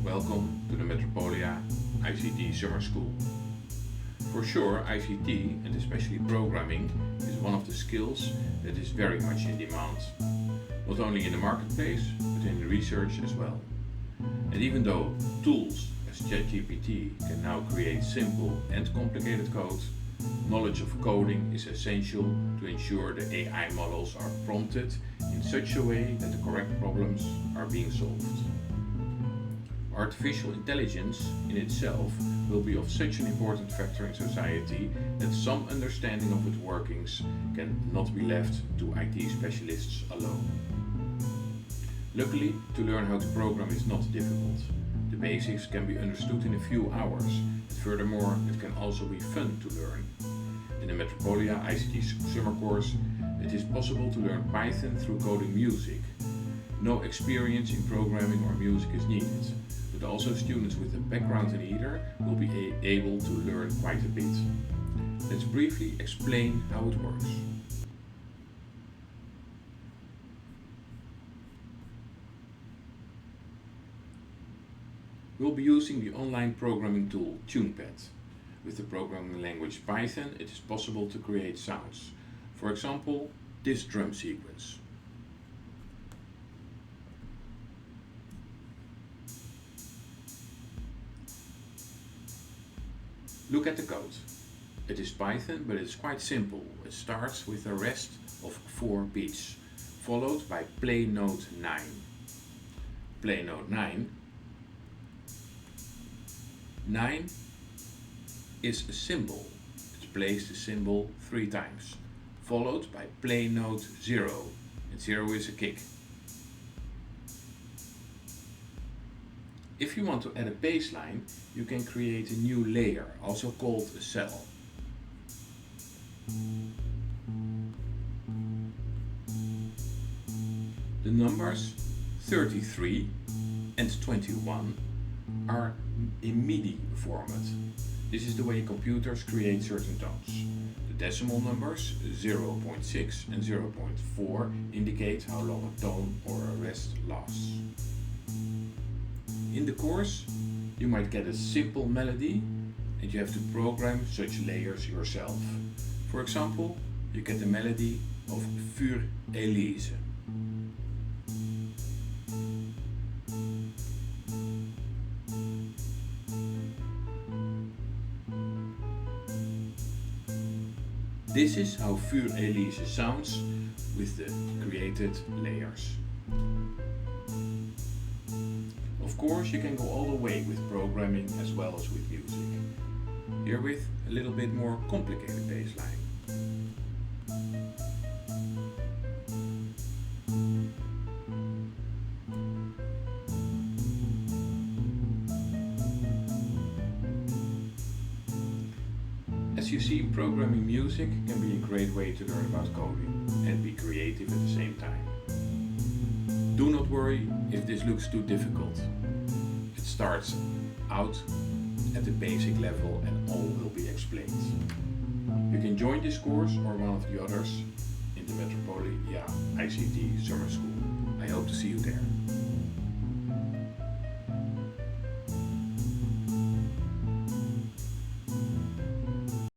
Welcome to the Metropolia ICT Summer School. For sure, ICT, and especially programming, is one of the skills that is very much in demand, not only in the marketplace, but in research as well. And even though tools as ChatGPT can now create simple and complicated code, knowledge of coding is essential to ensure the AI models are prompted in such a way that the correct problems are being solved. Artificial intelligence in itself will be of such an important factor in society that some understanding of its workings cannot be left to IT specialists alone. Luckily, to learn how to program is not difficult. The basics can be understood in a few hours, and furthermore, it can also be fun to learn. In the Metropolia ICT summer course, it is possible to learn Python through coding music. No experience in programming or music is needed, but also students with a background in either will be able to learn quite a bit. Let's briefly explain how it works. We'll be using the online programming tool TunePad. With the programming language Python, it is possible to create sounds. For example, this drum sequence. Look at the code. It is Python, but it's quite simple. It starts with a rest of 4 beats, followed by play note 9. Play note 9 is a symbol. It plays the symbol 3 times, followed by play note 0, and 0 is a kick. If you want to add a baseline, you can create a new layer, also called a cell. The numbers 33 and 21 are in MIDI format. This is the way computers create certain tones. The decimal numbers 0.6 and 0.4 indicate how long a tone or a rest lasts. In the course, you might get a simple melody and you have to program such layers yourself. For example, you get the melody of Für Elise. This is how Für Elise sounds with the created layers. Of course, you can go all the way with programming as well as with music. Here with a little bit more complicated baseline. As you see, programming music can be a great way to learn about coding and be creative at the same time. Do not worry if this looks too difficult. It starts out at the basic level and all will be explained. You can join this course or one of the others in the Metropolia ICT Summer School. I hope to see you there.